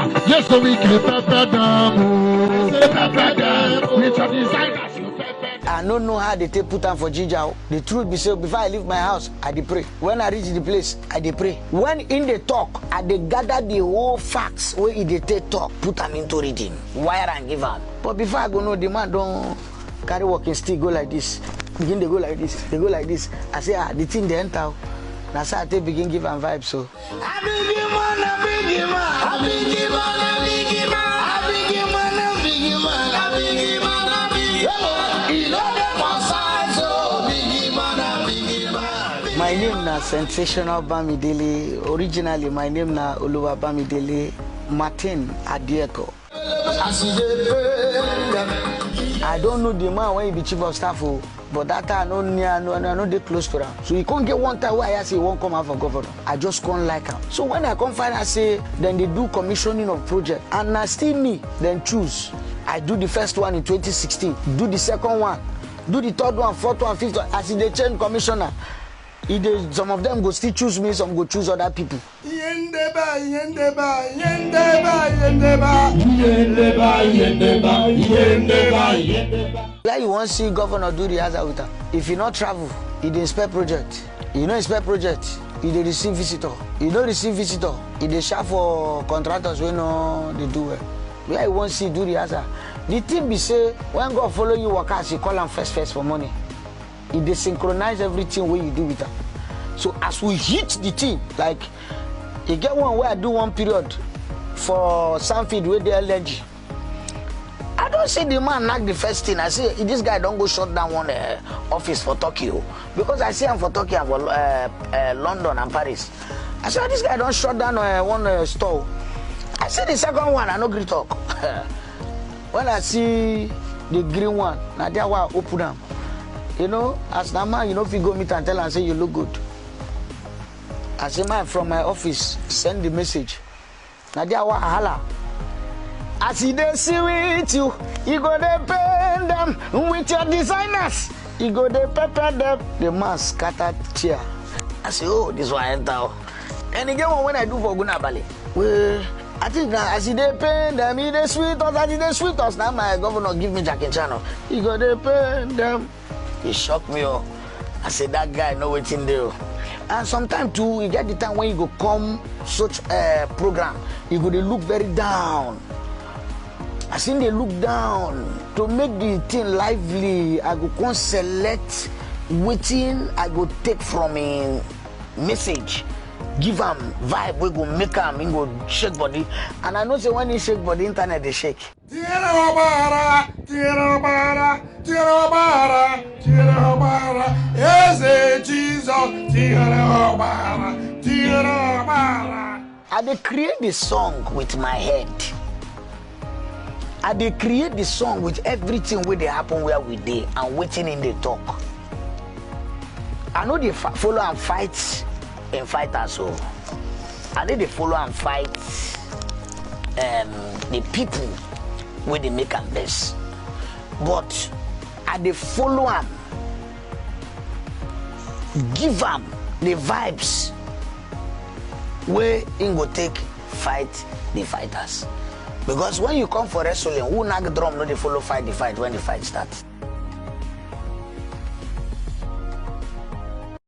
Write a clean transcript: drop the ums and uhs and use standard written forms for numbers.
Nyesom Wike pepper them. Pepper them. With your designers, you pepper them. I don't know how they take put on for Jinja. The truth be said, before I leave my house, I dey pray. When I reach the place, I dey pray. When in the talk, I dey gather the whole facts where they take talk, put them into reading, wire and give am. But before I go know, the man don't carry walking stick, go like this. Begin they go like this, they go like this. I say, the thing they enter. Now so I take begin give am vibes so. My name na Sensational Bamidele. Originally, my name na Oluwa Bamidele Martin Adieko. I don't know the man when he be chief of staff, but that time I know they close to him. So he can't get one time where I say he won't come out for governor. I just can't like him. So when I come find, I say then they do commissioning of project, and I still me then choose. I do the first one in 2016, do the second one, do the third one, fourth one, fifth one. As they change commissioner, some of them go still choose me, some go choose other people. Where you want to see governor do the hazard with her? If you not travel, he dey inspect project. You know inspect project, he dey receive visitor. You don't receive visitor, he dey share for contractors when no they do well. Where you want to see do the hazard? The thing be say when God follow you work as you call him first for money. It they synchronize everything where you do with them. So as we hit the thing, like you get one where I do one period for Sanfield with the allergy. I don't see the man knock the first thing. I say this guy don't go shut down one office for Tokyo because I see him for Tokyo and for London and Paris. I say this guy don't shut down one store. I see the second one, I no gree talk. When I see the green one, now there why I open them. You know, as the man, you know, if you go meet and tell and say you look good. As a man from my office, send the message. Now there why I holla. As he dey see with you go dey paint them with your designers. You go dey pepper them. The man scattered chair. I say, oh, this one enter. And again, when I do for Gunabali, well, I think now as he dey paint them, he dey sweet us, as he dey sweet us. Now my governor give me Jack and Channel. He go dey paint them. He shocked me. Oh. I said that guy know what's in there. And sometimes too, you get the time when you go come such a program, you go dey look very down. I seen they look down to make the thing lively. I go come select waiting. I go take from a message, give them vibe. We go make them, he go shake body. And I know say when he shake body, internet they shake. I dey create the song with my head. I dey create the song with everything where they happen where we dey and waiting in the talk. I know they follow and fight in fighters, so I know they follow and fight the people where they make them best. But I dey follow them, give them the vibes where in go take fight the fighters. Because when you come for wrestling, who knock drum no they follow fight the fight when the fight starts.